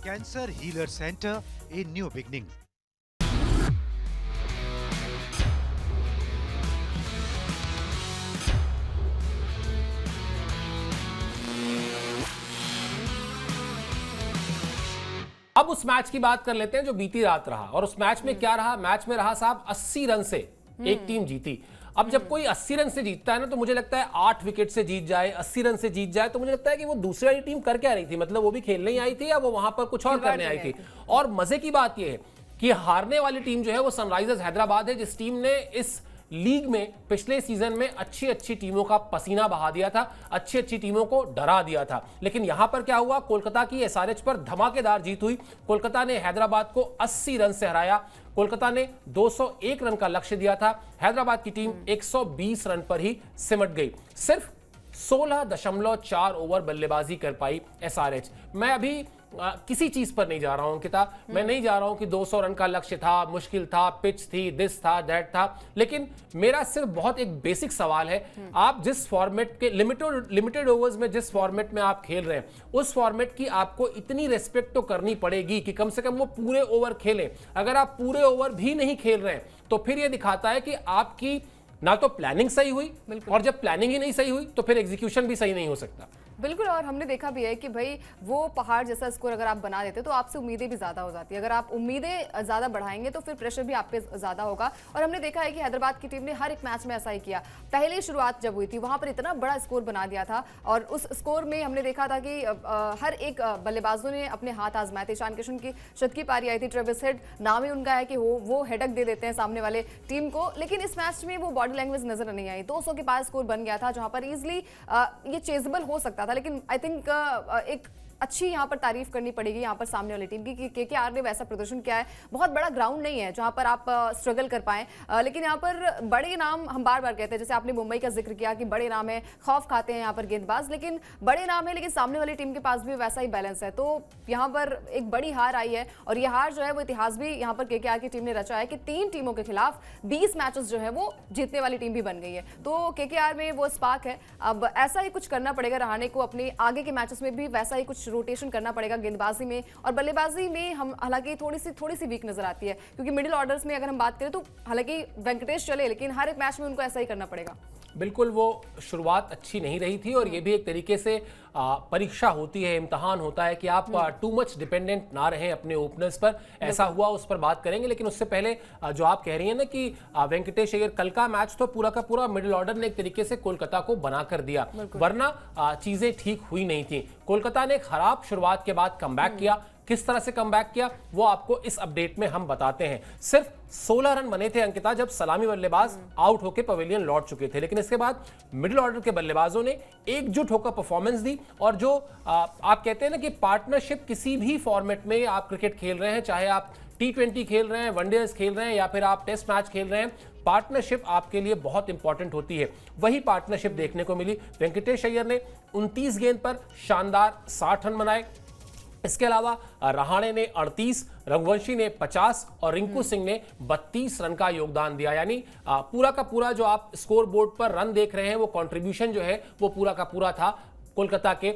Cancer Healer Center, a new beginning. अब उस match की बात कर लेते हैं जो बीती रात रहा। और उस मैच में क्या रहा? मैच में रहा साहब 80 रन से एक टीम जीती। अब जब कोई 80 रन से जीतता है ना, तो मुझे लगता है 8 विकेट से जीत जाए, 80 रन से जीत जाए, तो मुझे लगता है कि वो दूसरी वाली टीम कर क्या रही थी, मतलब वो भी खेलने ही आई थी या वो वहां पर कुछ और करने आई थी। और मजे की बात यह है कि हारने वाली टीम जो है वो सनराइजर्स हैदराबाद है, जिस टीम ने इस लीग में पिछले सीजन में अच्छी अच्छी टीमों का पसीना बहा दिया था, अच्छी अच्छी टीमों को डरा दिया था। लेकिन यहां पर क्या हुआ? कोलकाता की एसआरएच पर धमाकेदार जीत हुई। कोलकाता ने हैदराबाद को 80 रन से हराया। कोलकाता ने 201 रन का लक्ष्य दिया था, हैदराबाद की टीम 120 रन पर ही सिमट गई। सिर्फ 16.4 ओवर बल्लेबाजी कर पाई एसआरएच। मैं अभी किसी चीज पर नहीं जा रहा हूं अंकिता, मैं नहीं जा रहा हूं कि 200 रन का लक्ष्य था, मुश्किल था, पिच थी, दिस था, दैट था, लेकिन मेरा सिर्फ बहुत एक बेसिक सवाल है। आप जिस फॉर्मेट के लिमिटेड ओवर्स में जिस फॉर्मेट में आप खेल रहे हैं, उस फॉर्मेट की आपको इतनी रेस्पेक्ट तो करनी पड़ेगी कि कम से कम वो पूरे ओवर खेलें। अगर आप पूरे ओवर भी नहीं खेल रहे हैं तो फिर यह दिखाता है कि आपकी ना तो प्लानिंग सही हुई, और जब प्लानिंग ही नहीं सही हुई तो फिर एग्जीक्यूशन भी सही नहीं हो सकता। बिल्कुल, और हमने देखा भी है कि भाई वो पहाड़ जैसा स्कोर अगर आप बना देते तो आपसे उम्मीदें भी ज़्यादा हो जाती है। अगर आप उम्मीदें ज़्यादा बढ़ाएंगे तो फिर प्रेशर भी आप पे ज़्यादा होगा। और हमने देखा है कि हैदराबाद की टीम ने हर एक मैच में ऐसा ही किया। पहले शुरुआत जब हुई थी वहाँ पर इतना बड़ा स्कोर बना दिया था, और उस स्कोर में हमने देखा था कि हर एक बल्लेबाजों ने अपने हाथ आजमाए थे। ईशान किशन की शत की पारी आई थी, ट्रेविस हेड नाम ही उनका है कि वो हेडक दे देते हैं सामने वाले टीम को। लेकिन इस मैच में वो बॉडी लैंग्वेज नजर नहीं आई। 200 के पास स्कोर बन गया था, जहाँ पर ईजिली ये चेजेबल हो सकता था। लेकिन आई थिंक एक अच्छी यहाँ पर तारीफ करनी पड़ेगी यहाँ पर सामने वाली टीम की कि केकेआर ने वैसा प्रदर्शन किया है। बहुत बड़ा ग्राउंड नहीं है जहाँ पर आप स्ट्रगल कर पाएं, लेकिन यहाँ पर बड़े नाम हम बार बार कहते हैं, जैसे आपने मुंबई का जिक्र किया कि बड़े नाम है, खौफ खाते हैं यहाँ पर गेंदबाज, लेकिन बड़े नाम है, लेकिन सामने वाली टीम के पास भी वैसा ही बैलेंस है। तो यहाँ पर एक बड़ी हार आई है, और यह हार जो है वो इतिहास भी यहाँ पर केकेआर की टीम ने रचा है कि 3 टीमों के खिलाफ 20 मैचेस जो है वो जीतने वाली टीम भी बन गई है। तो केकेआर में वो स्पार्क है। अब ऐसा ही कुछ करना पड़ेगा रहाणे को, अपने आगे के मैचेस में भी वैसा ही कुछ रोटेशन करना पड़ेगा गेंदबाजी में। और बल्लेबाजी में हम हालांकि थोड़ी सी वीक नजर आती है, क्योंकि मिडिल ऑर्डर्स में अगर हम बात करें तो हालांकि वेंकटेश चले, लेकिन हर एक मैच में उनको ऐसा ही करना पड़ेगा। बिल्कुल, वो शुरुआत अच्छी नहीं रही थी, और ये भी एक तरीके से परीक्षा होती है, इम्तहान होता है कि आप टू मच डिपेंडेंट ना रहें अपने ओपनर्स पर। ऐसा हुआ, उस पर बात करेंगे। लेकिन उससे पहले जो आप कह रही हैं ना कि वेंकटेश अय्यर, कल का मैच तो पूरा का पूरा मिडिल ऑर्डर ने एक तरीके से कोलकाता को बना कर दिया, वरना चीजें ठीक हुई नहीं थी। कोलकाता ने खराब शुरुआत के बाद कमबैक किया। किस तरह से कमबैक किया वो आपको इस अपडेट में हम बताते हैं। सिर्फ 16 रन बने थे अंकिता, जब सलामी बल्लेबाज आउट होकर पवेलियन लौट चुके थे। लेकिन इसके बाद मिडिल ऑर्डर के बल्लेबाजों ने एकजुट होकर परफॉर्मेंस दी, और जो आप कहते हैं ना कि पार्टनरशिप, किसी भी फॉर्मेट में आप क्रिकेट खेल रहे हैं, चाहे आप T20 खेल रहे हैं, वनडेज खेल रहे हैं, या फिर आप टेस्ट मैच खेल रहे हैं, पार्टनरशिप आपके लिए बहुत इंपॉर्टेंट होती है। वही पार्टनरशिप देखने को मिली। वेंकटेश अय्यर ने 29 गेंद पर शानदार 60 रन बनाए। इसके अलावा रहाणे ने 38, रघुवंशी ने 50 और रिंकू सिंह ने 32 रन का योगदान दिया। यानी पूरा का पूरा जो आप स्कोर बोर्ड पर रन देख रहे हैं, वो कंट्रीब्यूशन जो है वो पूरा का पूरा था कोलकाता के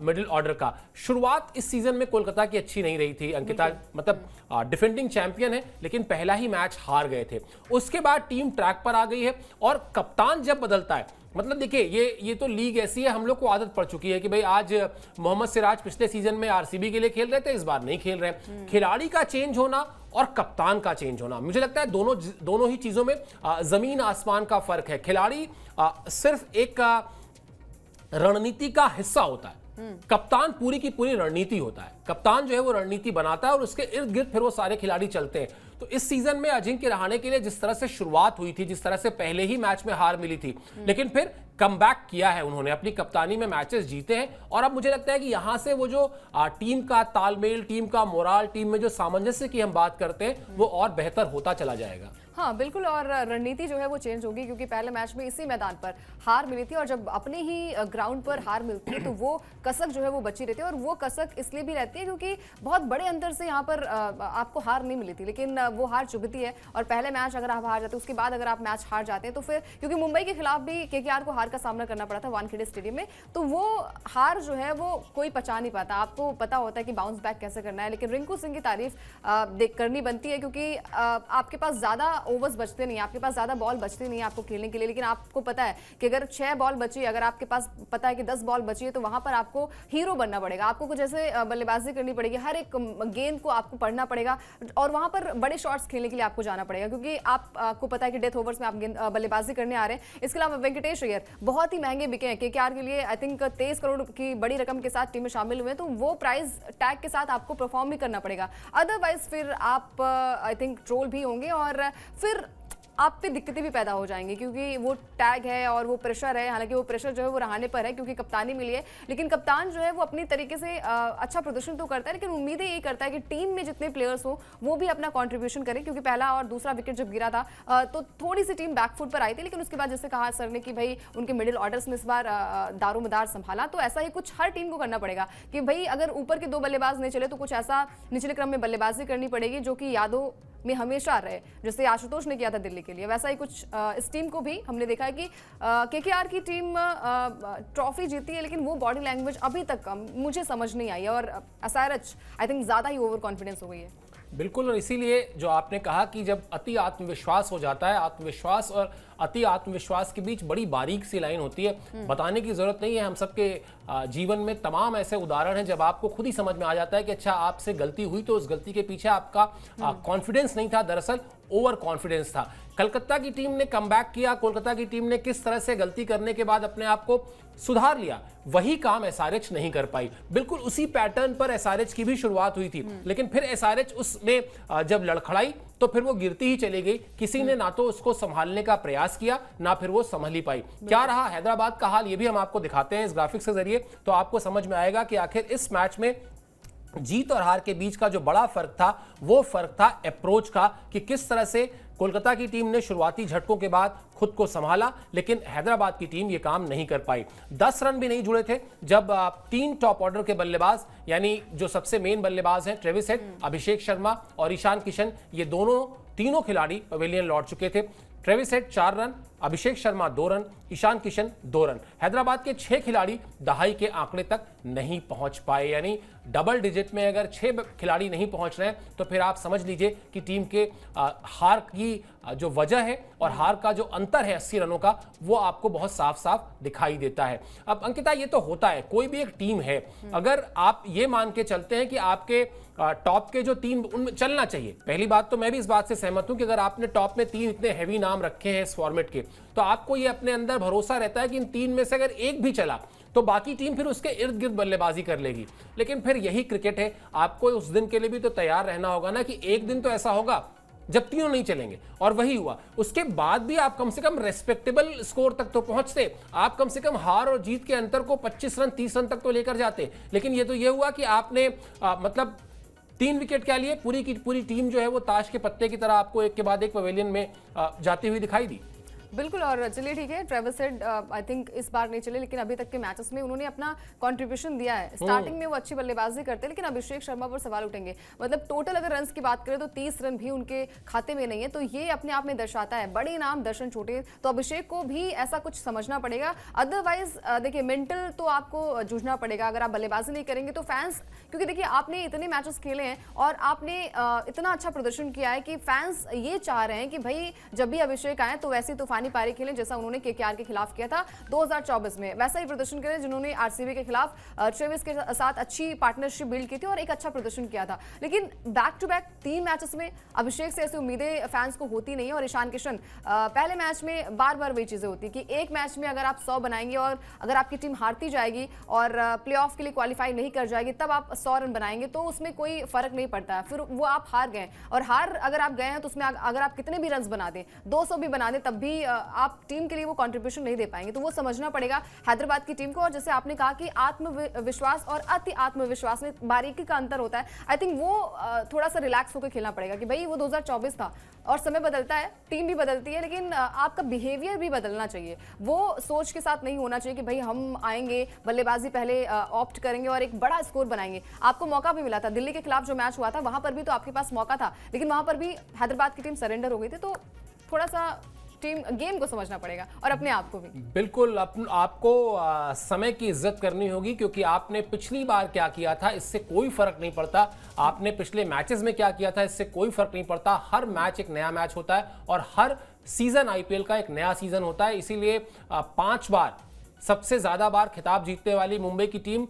मिडिल ऑर्डर का। शुरुआत इस सीजन में कोलकाता की अच्छी नहीं रही थी अंकिता, मतलब डिफेंडिंग चैंपियन है, लेकिन पहला ही मैच हार गए थे। उसके बाद टीम ट्रैक पर आ गई है, और कप्तान जब बदलता है, मतलब देखिए ये तो लीग ऐसी है, हम लोग को आदत पड़ चुकी है कि भाई आज मोहम्मद सिराज पिछले सीजन में आरसीबी के लिए खेल रहे थे, इस बार नहीं खेल रहे। खिलाड़ी का चेंज होना और कप्तान का चेंज होना, मुझे लगता है दोनों ही चीजों में जमीन आसमान का फर्क है। खिलाड़ी सिर्फ एक रणनीति का हिस्सा होता है, कप्तान पूरी की पूरी रणनीति होता है। कप्तान जो है वो रणनीति बनाता है, और उसके इर्द गिर्द फिर वो सारे खिलाड़ी चलते हैं। तो इस सीजन में अजिंक्य रहाणे के लिए जिस तरह से शुरुआत हुई थी, जिस तरह से पहले ही मैच में हार मिली थी, लेकिन फिर कमबैक किया है उन्होंने, अपनी कप्तानी में मैचेस जीते हैं। और अब मुझे लगता है कि यहां से वो जो टीम का तालमेल, टीम का मोराल, टीम में जो सामंजस्य की हम बात करते हैं, वो और बेहतर होता चला जाएगा। हाँ बिल्कुल, और रणनीति जो है वो चेंज होगी, क्योंकि पहले मैच में इसी मैदान पर हार मिली थी, और जब अपने ही ग्राउंड पर हार मिलती है तो वो कसक जो है वो बची रहती है। और वो कसक इसलिए भी रहती रहती है, क्योंकि बहुत बड़े अंतर से यहाँ पर आपको हार नहीं मिली थी, लेकिन वो हार चुभती है। और पहले मैच अगर आप हार जाते हैं, उसके बाद अगर आप मैच हार जाते हैं, तो फिर क्योंकि मुंबई के खिलाफ भी केकेआर को हार का सामना करना पड़ा था वानखेड़े स्टेडियम में, तो वो हार जो है वो कोई पचा नहीं पाता। आपको पता होता है कि बाउंस बैक कैसे करना है, लेकिन रिंकू सिंह की तारीफ करनी बनती है, क्योंकि आपके पास ज्यादा ओवर्स बचते नहीं, आपके पास ज्यादा बॉल बचती नहीं है आपको खेलने के लिए। लेकिन आपको पता है कि अगर 6 बॉल बची, अगर आपके पास पता है कि 10 बॉल बची है, तो वहां पर आपको हीरो बनना पड़ेगा, आपको कुछ ऐसे बल्लेबाजी करनी पड़ेगी, हर एक गेंद को आपको पढ़ना पड़ेगा और वहां पर बड़े शॉट्स खेलने के लिए आपको जाना पड़ेगा, क्योंकि आपको पता है कि डेथ ओवर्स में आप बल्लेबाजी करने आ रहे हैं। इसके अलावा वेंकटेश अय्यर बहुत ही महंगे बिके हैं केकेआर के लिए, आई थिंक 23 करोड़ की बड़ी रकम के साथ टीम में शामिल हुए हैं, तो वो प्राइस टैग के साथ आपको परफॉर्म भी करना पड़ेगा, अदरवाइज फिर आप आई थिंक ट्रोल भी होंगे और फिर आप पे दिक्कतें भी पैदा हो जाएंगी, क्योंकि वो टैग है और वो प्रेशर है। हालांकि वो प्रेशर जो है वो रहाने पर है, क्योंकि कप्तानी मिली है, लेकिन कप्तान जो है वो अपनी तरीके से अच्छा प्रदर्शन तो करता है, लेकिन उम्मीदें यही करता है कि टीम में जितने प्लेयर्स हो वो भी अपना कॉन्ट्रीब्यूशन करें, क्योंकि पहला और दूसरा विकेट जब गिरा था तो थोड़ी सी टीम बैकफुट पर आई थी, लेकिन उसके बाद जैसे कहा सर ने कि भाई उनके मिडिल ऑर्डर्स ने इस बार दारोमदार संभाला, तो ऐसा ही कुछ हर टीम को करना पड़ेगा कि भाई अगर ऊपर के 2 बल्लेबाज नहीं चले तो कुछ ऐसा निचले क्रम में बल्लेबाजी करनी पड़ेगी जो कि यादों में हमेशा रहे, जैसे आशुतोष ने किया था दिल्ली के लिए। वैसा ही कुछ इस टीम को भी हमने देखा है कि केकेआर की टीम ट्रॉफी जीती है, लेकिन वो बॉडी लैंग्वेज अभी तक मुझे समझ नहीं आई है और एसआरएच आई थिंक ज़्यादा ही ओवर कॉन्फिडेंस हो गई है। बिल्कुल, और इसीलिए जो आपने कहा कि जब अति आत्मविश्वास हो जाता है, आत्मविश्वास और अति आत्मविश्वास के बीच बड़ी बारीक सी लाइन होती है, बताने की जरूरत नहीं है। हम सबके जीवन में तमाम ऐसे उदाहरण हैं जब आपको खुद ही समझ में आ जाता है कि अच्छा आपसे गलती हुई, तो उस गलती के पीछे आपका कॉन्फिडेंस नहीं था, दरअसल ओवर कॉन्फिडेंस था। कलकत्ता की टीम ने कमबैक किया, कोलकाता की टीम ने किस तरह से गलती करने के बाद अपने आप को सुधार लिया, वही काम एसआरएच नहीं कर पाई। बिल्कुल उसी पैटर्न पर एसआरएच की भी शुरुआत हुई थी, लेकिन फिर एसआरएच उसमें जब लड़खड़ाई तो फिर वो गिरती ही चली गई। किसी ने ना तो उसको संभालने का प्रयास किया, ना फिर वो संभल ही पाई। क्या रहा हैदराबाद का हाल, ये भी हम आपको दिखाते हैं इस ग्राफिक्स के जरिए, तो आपको समझ में आएगा कि आखिर इस मैच में जीत और हार के बीच का जो बड़ा फर्क था वो फर्क था अप्रोच का, कि किस तरह से कोलकाता की टीम ने शुरुआती झटकों के बाद खुद को संभाला, लेकिन हैदराबाद की टीम ये काम नहीं कर पाई। 10 रन भी नहीं जुड़े थे जब 3 टॉप ऑर्डर के बल्लेबाज, यानी जो सबसे मेन बल्लेबाज हैं ट्रेविस हेड, अभिषेक शर्मा और ईशान किशन, ये तीनों खिलाड़ी पवेलियन लौट चुके थे। Travis head 4 run, Abhishek Sharma 2 run, Ishan Kishan 2 run. Hyderabad के 6 खिलाड़ी दहाई के आंकड़े तक नहीं पहुंच पाए, यानी डबल डिजिट में अगर 6 खिलाड़ी नहीं पहुंच रहे हैं तो फिर आप समझ लीजिए कि टीम के हार की जो वजह है और हार का जो अंतर है 80 रनों का, वो आपको बहुत साफ साफ दिखाई देता है। अब अंकिता, ये तो होता है, कोई भी एक टीम है, अगर आप ये मान के चलते हैं कि आपके टॉप के जो 3 उनमें चलना चाहिए, पहली बात तो मैं भी इस बात से सहमत हूं कि अगर आपने टॉप में 3 इतने हैवी नाम रखे हैं इस फॉर्मेट के, तो आपको ये अपने अंदर भरोसा रहता है कि इन 3 में से अगर एक भी चला तो बाकी टीम फिर उसके इर्द गिर्द बल्लेबाजी कर लेगी। लेकिन फिर यही क्रिकेट है, आपको उस दिन के लिए भी तो तैयार रहना होगा ना, कि एक दिन तो ऐसा होगा जब तीनों नहीं चलेंगे, और वही हुआ। उसके बाद भी आप कम से कम रेस्पेक्टेबल स्कोर तक तो पहुंचते, आप कम से कम हार और जीत के अंतर को 25 रन 30 रन तक तो लेकर जाते। लेकिन ये तो ये हुआ कि आपने मतलब 3 विकेट क्या लिए, पूरी की पूरी टीम जो है वो ताश के पत्ते की तरह आपको एक के बाद एक पवेलियन में जाती हुई दिखाई दी। बिल्कुल, और चलिए ठीक है, ट्रेविस हेड आई थिंक इस बार नहीं चले, लेकिन अभी तक के मैचेस में उन्होंने अपना कंट्रीब्यूशन दिया है। स्टार्टिंग में वो अच्छी बल्लेबाजी करते हैं, लेकिन अभिषेक शर्मा पर सवाल उठेंगे। मतलब टोटल अगर रन्स की बात करें तो 30 रन भी उनके खाते में नहीं है, तो ये अपने आप में दर्शाता है बड़े नाम दर्शन छोटे, तो अभिषेक को भी ऐसा कुछ समझना पड़ेगा। अदरवाइज देखिए, मेंटल तो आपको जूझना पड़ेगा अगर आप बल्लेबाजी नहीं करेंगे तो फैंस, क्योंकि देखिए आपने इतने मैचेस खेले हैं और आपने इतना अच्छा प्रदर्शन किया है कि फैंस ये चाह रहे हैं कि भाई जब भी अभिषेक आए तो वैसी तूफानी पारी खेलें जैसा उन्होंने केकेआर के खिलाफ किया था 2024 में, वैसा ही प्रदर्शन करें जिन्होंने आरसीबी के खिलाफ ट्रेविस के साथ अच्छी पार्टनरशिप बिल्ड की थी और एक अच्छा प्रदर्शन किया था। लेकिन बैक टू बैक 3 मैचेस में अभिषेक से ऐसी उम्मीदें फैंस को होती नहीं है। और ईशान किशन, पहले मैच में बार बार वही चीजें होती कि एक मैच में अगर आप 100 बनाएंगे और अगर आपकी टीम हारती जाएगी और प्लेऑफ के लिए क्वालिफाई नहीं कर जाएगी, तब आप 100 रन बनाएंगे तो उसमें कोई फर्क नहीं पड़ता है। फिर वो आप हार गए, और हार अगर आप गए हैं तो उसमें अगर आप कितने भी रन बना दें, 200 भी बना दें, तब भी आप टीम के लिए वो कंट्रीब्यूशन नहीं दे पाएंगे। तो वो समझना पड़ेगा हैदराबाद की टीम को। और जैसे आपने कहा कि आत्मविश्वास और अति आत्मविश्वास में बारीकी का अंतर होता है, आई थिंक वो थोड़ा सा रिलैक्स होकर खेलना पड़ेगा कि भाई वो 2024 था और समय बदलता है, टीम भी बदलती है, लेकिन आपका बिहेवियर भी बदलना चाहिए। वो सोच के साथ नहीं होना चाहिए कि भाई हम आएंगे, बल्लेबाजी पहले ऑप्ट करेंगे और एक बड़ा स्कोर बनाएंगे। आपको मौका भी मिला था दिल्ली के खिलाफ जो मैच हुआ था, वहां पर भी तो आपके पास मौका था, लेकिन वहां पर भी हैदराबाद की टीम सरेंडर हो गई थी। तो थोड़ा सा टीम गेम को समझना पड़ेगा और अपने आप को भी। बिल्कुल आपको समय की इज्जत करनी होगी, क्योंकि आपने पिछली बार क्या किया था इससे कोई फर्क नहीं पड़ता, आपने पिछले मैचेस में क्या किया था इससे कोई फर्क नहीं पड़ता। हर मैच एक नया मैच होता है और हर सीजन आईपीएल का एक नया सीजन होता है। इसीलिए 5 बार सबसे ज्यादा बार खिताब जीतने वाली मुंबई की टीम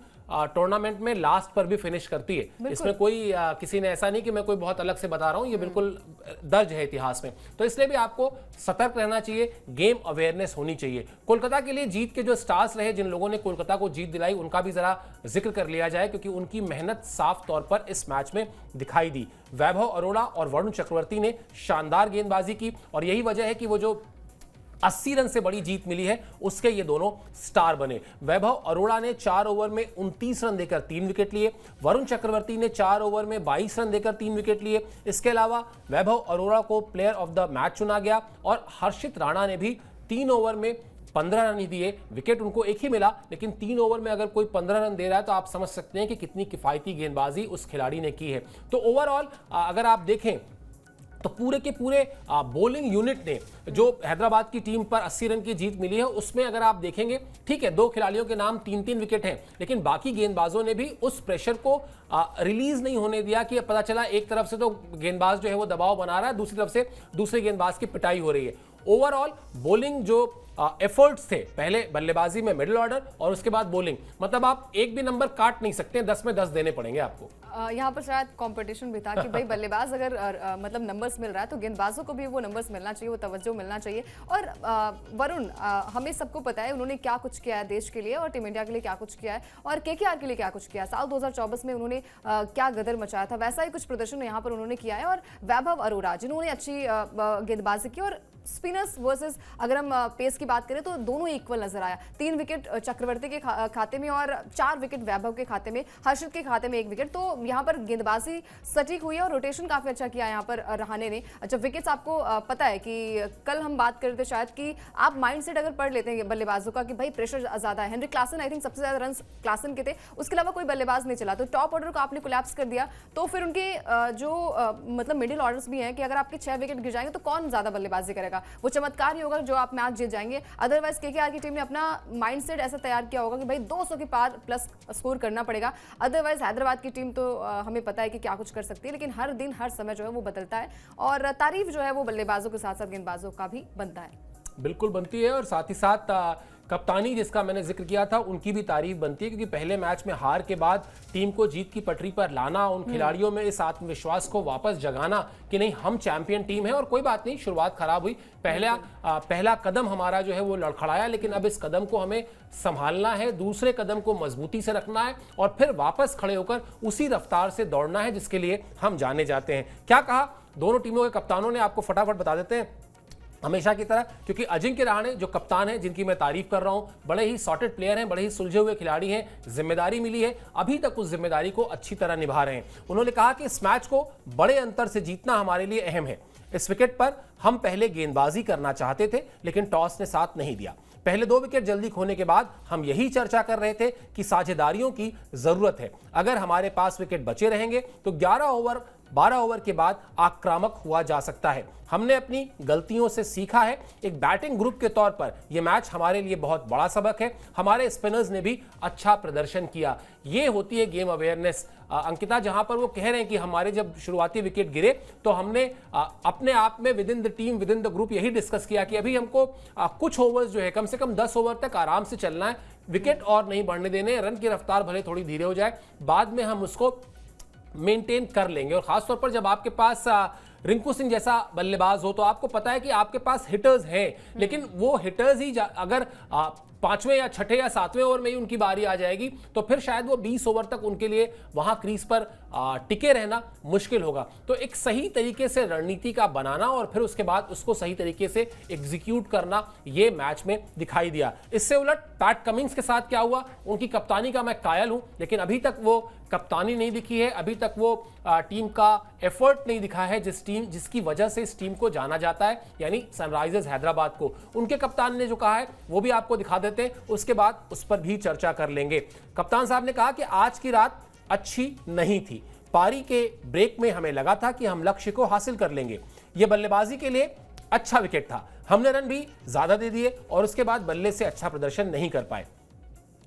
टूर्नामेंट में लास्ट पर भी फिनिश करती है। इसमें कोई किसी ने ऐसा नहीं कि मैं कोई बहुत अलग से बता रहा हूं, ये बिल्कुल दर्ज है इतिहास में। तो इसलिए भी आपको सतर्क रहना चाहिए, गेम अवेयरनेस होनी चाहिए। कोलकाता के लिए जीत के जो स्टार्स रहे, जिन लोगों ने कोलकाता को जीत दिलाई, उनका भी जरा जिक्र कर लिया जाए, क्योंकि उनकी मेहनत साफ तौर पर इस मैच में दिखाई दी। वैभव अरोड़ा और वरुण चक्रवर्ती ने शानदार गेंदबाजी की और यही वजह है कि वो जो 80 रन से बड़ी जीत मिली है उसके ये दोनों स्टार बने। वैभव अरोड़ा ने 4 ओवर में 29 रन देकर 3 विकेट लिए, वरुण चक्रवर्ती ने 4 ओवर में 22 रन देकर 3 विकेट लिए। इसके अलावा वैभव अरोड़ा को प्लेयर ऑफ द मैच चुना गया और हर्षित राणा ने भी 3 ओवर में 15 रन ही दिए। विकेट उनको एक ही मिला, लेकिन 3 ओवर में अगर कोई 15 रन दे रहा है तो आप समझ सकते हैं कि कितनी किफायती गेंदबाजी उस खिलाड़ी ने की है। तो ओवरऑल अगर आप देखें तो पूरे के पूरे बॉलिंग यूनिट ने जो हैदराबाद की टीम पर 80 रन की जीत मिली है, उसमें अगर आप देखेंगे, ठीक है 2 खिलाड़ियों के नाम 3-3 विकेट हैं, लेकिन बाकी गेंदबाजों ने भी उस प्रेशर को रिलीज नहीं होने दिया कि पता चला एक तरफ से तो गेंदबाज जो है वो दबाव बना रहा है, दूसरी तरफ से दूसरे गेंदबाज की पिटाई हो रही है। ओवरऑल बॉलिंग जो एफर्ट्स थे, पहले बल्लेबाजी में मिडिल ऑर्डर और उसके बाद बॉलिंग, मतलब आप एक भी नंबर काट नहीं सकते, 10 में 10 देने पड़ेंगे आपको। यहाँ पर शायद कंपटीशन भी था कि भाई बल्लेबाज अगर मतलब नंबर्स मिल रहा है तो गेंदबाजों को भी वो नंबर्स मिलना चाहिए, वो तवज्जो मिलना चाहिए। और वरुण, हमें सबको पता है उन्होंने क्या कुछ किया है देश के लिए और टीम इंडिया के लिए क्या कुछ किया है और केकेआर के लिए क्या कुछ किया है। साल 2024 में उन्होंने क्या गदर मचाया था, वैसा ही कुछ प्रदर्शन यहाँ पर उन्होंने किया है। और वैभव अरोड़ा जिन्होंने अच्छी गेंदबाजी की, और स्पिनर्स वर्सेस अगर हम पेस की बात करें तो दोनों इक्वल नजर आया। 3 विकेट चक्रवर्ती के खाते में और 4 विकेट वैभव के खाते में, हर्षित के खाते में 1 विकेट। तो यहाँ पर गेंदबाजी सटीक हुई है और रोटेशन काफी अच्छा किया यहाँ पर रहाणे ने। जब विकेट्स, आपको पता है कि कल हम बात कर रहे थे शायद कि आप माइंडसेट अगर पढ़ लेते हैं बल्लेबाजों का कि भाई प्रेशर ज्यादा है, हेनरी क्लासन आई थिंक सबसे ज्यादा रन क्लासन के थे, उसके अलावा कोई बल्लेबाज नहीं चला, तो टॉप ऑर्डर को आपने कोलैप्स कर दिया। तो फिर उनके जो मतलब मिडिल ऑर्डर्स भी हैं कि अगर आपके 6 विकेट गिर जाएंगे तो कौन ज्यादा बल्लेबाजी करेगा, वो चमत्कार ही होगा जो आप मैच जीत जाएंगे। अदरवाइज केकेआर की टीम ने अपना माइंडसेट ऐसा तैयार किया होगा कि भाई 200 के पार प्लस स्कोर करना पड़ेगा। अदरवाइज हैदराबाद की टीम तो हमें पता है कि क्या कुछ कर सकती है, लेकिन हर दिन हर समय जो है वो बदलता है और तारीफ जो है वो बल्लेबाजों के साथ साथ गेंदबाजों का भी बनता है। बिल्कुल बनती है और साथ ही साथ कप्तानी जिसका मैंने जिक्र किया था उनकी भी तारीफ बनती है, क्योंकि पहले मैच में हार के बाद टीम को जीत की पटरी पर लाना, उन खिलाड़ियों में इस आत्मविश्वास को वापस जगाना कि नहीं हम चैंपियन टीम है और कोई बात नहीं शुरुआत खराब हुई, पहला कदम हमारा जो है वो लड़खड़ाया, लेकिन अब इस कदम को हमें संभालना है, दूसरे कदम को मजबूती से रखना है और फिर वापस खड़े होकर उसी रफ्तार से दौड़ना है जिसके लिए हम जाने जाते हैं। क्या कहा दोनों टीमों के कप्तानों ने, आपको फटाफट बता देते हैं हमेशा की तरह, क्योंकि अजिंक्य रहाणे जो कप्तान है, जिनकी मैं तारीफ कर रहा हूं, बड़े ही सॉर्टेड प्लेयर हैं, बड़े ही सुलझे हुए खिलाड़ी हैं, जिम्मेदारी मिली है, अभी तक उस जिम्मेदारी को अच्छी तरह निभा रहे हैं। उन्होंने कहा कि इस मैच को बड़े अंतर से जीतना हमारे लिए अहम है। इस विकेट पर हम पहले गेंदबाजी करना चाहते थे, लेकिन टॉस ने साथ नहीं दिया। पहले 2 विकेट जल्दी खोने के बाद हम यही चर्चा कर रहे थे कि साझेदारियों की जरूरत है। अगर हमारे पास विकेट बचे रहेंगे तो 12 ओवर के बाद आक्रामक हुआ जा सकता है। हमने अपनी गलतियों से सीखा है। एक बैटिंग ग्रुप के तौर पर यह मैच हमारे लिए बहुत बड़ा सबक है। हमारे स्पिनर्स ने भी अच्छा प्रदर्शन किया। यह होती है गेम अवेयरनेस। अंकिता, जहां पर वो कह रहे हैं कि हमारे जब शुरुआती विकेट गिरे तो हमने अपने आप में with in the team, with in the group यही डिस्कस किया कि अभी हमको कुछ ओवर्स जो है कम से कम 10 ओवर तक आराम से चलना है, विकेट और नहीं बढ़ने देने, रन की रफ्तार भले थोड़ी धीरे हो जाए, बाद में हम उसको मेंटेन कर लेंगे। और खासतौर पर जब आपके पास रिंकू सिंह जैसा बल्लेबाज हो तो आपको पता है कि आपके पास हिटर्स हैं, लेकिन वो हिटर्स ही अगर 5वें या 6ठे या 7वें ओवर में ही उनकी बारी आ जाएगी तो फिर शायद वो 20 ओवर तक उनके लिए वहां क्रीज पर टिके रहना मुश्किल होगा। तो एक सही तरीके से रणनीति का बनाना और फिर उसके बाद उसको सही तरीके से एग्जीक्यूट करना, ये मैच में दिखाई दिया। इससे उलट पैट कमिंस के साथ क्या हुआ, उनकी कप्तानी का मैं कायल हूं, लेकिन अभी तक वो कप्तानी नहीं दिखी है, अभी तक वो टीम का एफर्ट नहीं दिखा है जिसकी वजह से इस टीम को जाना जाता है, यानी सनराइजर्स हैदराबाद को। उनके कप्तान ने जो कहा है वो भी आपको दिखा देते हैं, उसके बाद उस पर भी चर्चा कर लेंगे। कप्तान साहब ने कहा कि आज की रात अच्छी नहीं थी, पारी के ब्रेक में हमें लगा था कि हम लक्ष्य को हासिल कर लेंगे, यह बल्लेबाजी के लिए अच्छा विकेट था, हमने रन भी ज्यादा दे दिए और उसके बाद बल्ले से अच्छा प्रदर्शन नहीं कर पाए।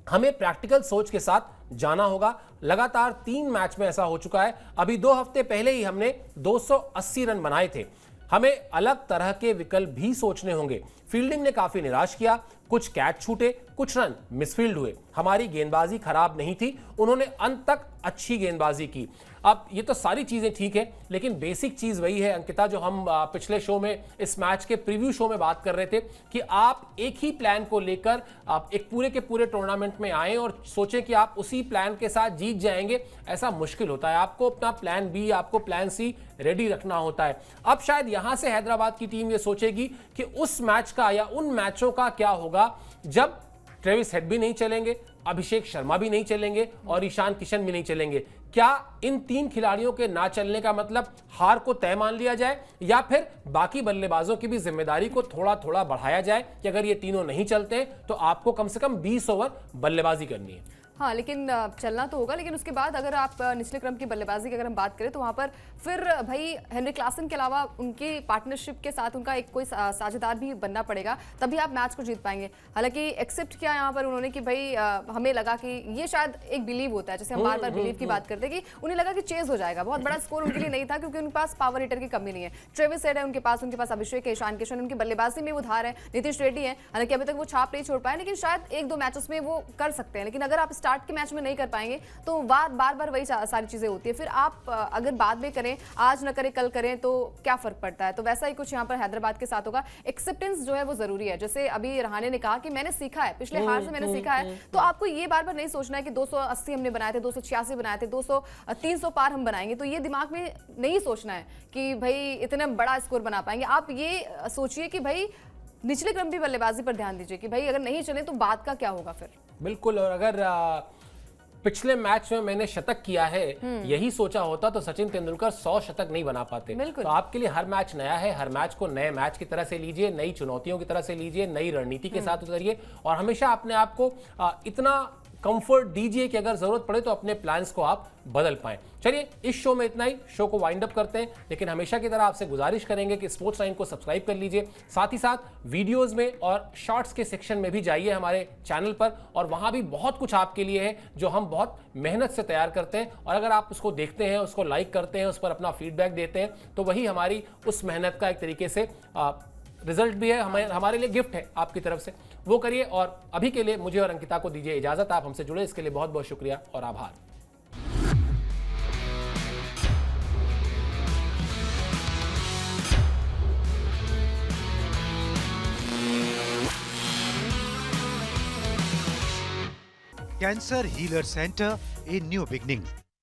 हमें प्रैक्टिकल सोच के साथ जाना होगा। लगातार 3 मैच में ऐसा हो चुका है, अभी 2 हफ्ते पहले ही हमने 280 रन बनाए थे। हमें अलग तरह के विकल्प भी सोचने होंगे। फील्डिंग ने काफी निराश किया, कुछ कैच छूटे, कुछ रन मिसफील्ड हुए, हमारी गेंदबाजी खराब नहीं थी, उन्होंने अंत तक अच्छी गेंदबाजी की। अब ये तो सारी चीजें ठीक है, लेकिन बेसिक चीज वही है अंकिता, जो हम पिछले शो में, इस मैच के प्रीव्यू शो में बात कर रहे थे कि आप एक ही प्लान को लेकर आप एक पूरे के पूरे टूर्नामेंट में आए और सोचें कि आप उसी प्लान के साथ जीत जाएंगे, ऐसा मुश्किल होता है। आपको अपना प्लान बी, आपको प्लान सी रेडी रखना होता है। अब शायद यहां से हैदराबाद की टीम ये सोचेगी कि उस मैच का या उन मैचों का क्या होगा जब ट्रेविस हेड भी नहीं चलेंगे, अभिषेक शर्मा भी नहीं चलेंगे और ईशान किशन भी नहीं चलेंगे। क्या इन 3 खिलाड़ियों के ना चलने का मतलब हार को तय मान लिया जाए, या फिर बाकी बल्लेबाजों की भी जिम्मेदारी को थोड़ा थोड़ा बढ़ाया जाए कि अगर ये तीनों नहीं चलते तो आपको कम से कम 20 ओवर बल्लेबाजी करनी है? हाँ, लेकिन चलना तो होगा, लेकिन उसके बाद अगर आप निचले क्रम की बल्लेबाजी की अगर हम बात करें तो वहाँ पर फिर भाई हेनरी क्लासन के अलावा उनकी पार्टनरशिप के साथ उनका एक कोई साझेदार भी बनना पड़ेगा, तभी आप मैच को जीत पाएंगे। हालांकि एक्सेप्ट किया यहाँ पर उन्होंने कि भाई हमें लगा कि ये शायद एक बिलीव होता है, जैसे हम बार बार बिलीव की बात करते हैं कि उन्हें लगा कि चेज हो जाएगा। बहुत बड़ा स्कोर उनके लिए नहीं था क्योंकि उनके पास पावर हिटर की कमी नहीं है। ट्रेविस हेड है उनके पास अभिषेक है, ईशान किशन, उनकी बल्लेबाजी में वो धार है, नीतीश रेड्डी है, हालांकि अभी तक वो छाप नहीं छोड़ पाए, लेकिन शायद 1-2 मैचेस में वो कर सकते हैं। लेकिन अगर आप स्टार्ट के मैच में नहीं पाएंगे तो बार बार वही सारी चीजें होती है। फिर आप अगर बाद में करें, आज न करें कल करें, तो क्या फर्क पड़ता है। तो वैसा ही कुछ यहाँ पर हैदराबाद के साथ होगा। एक्सेप्टेंस जो है वो जरूरी है। जैसे अभी रहाणे ने कहा कि मैंने सीखा है, पिछले हार से मैंने सीखा है, तो आपको ये बार बार नहीं सोचना है कि 280 हमने बनाए थे, 286 बनाए थे, 300 पार हम बनाएंगे, तो ये दिमाग में नहीं सोचना है कि भाई इतना बड़ा स्कोर बना पाएंगे। आप ये सोचिए कि भाई निचले क्रम की बल्लेबाजी पर ध्यान दीजिए कि भाई अगर नहीं चले तो बाद का क्या होगा फिर। बिल्कुल, और अगर पिछले मैच में मैंने शतक किया है, यही सोचा होता तो सचिन तेंदुलकर 100 शतक नहीं बना पाते। तो आपके लिए हर मैच नया है, हर मैच को नए मैच की तरह से लीजिए, नई चुनौतियों की तरह से लीजिए, नई रणनीति के साथ उतरिए और हमेशा अपने आप को इतना कंफर्ट दीजिए कि अगर जरूरत पड़े तो अपने प्लान्स को आप बदल पाएं। चलिए, इस शो में इतना ही, शो को वाइंड अप करते हैं, लेकिन हमेशा की तरह आपसे गुजारिश करेंगे कि स्पोर्ट्स लाइन को सब्सक्राइब कर लीजिए, साथ ही साथ वीडियोस में और शॉर्ट्स के सेक्शन में भी जाइए हमारे चैनल पर, और वहां भी बहुत कुछ आपके लिए है जो हम बहुत मेहनत से तैयार करते हैं, और अगर आप उसको देखते हैं, उसको लाइक करते हैं, उस पर अपना फीडबैक देते हैं, तो वही हमारी उस मेहनत का एक तरीके से रिजल्ट भी है, हमारे लिए गिफ्ट है आपकी तरफ से, वो करिए। और अभी के लिए मुझे और अंकिता को दीजिए इजाजत। आप हमसे जुड़े इसके लिए बहुत बहुत शुक्रिया और आभार। Cancer Healer Center, a new beginning.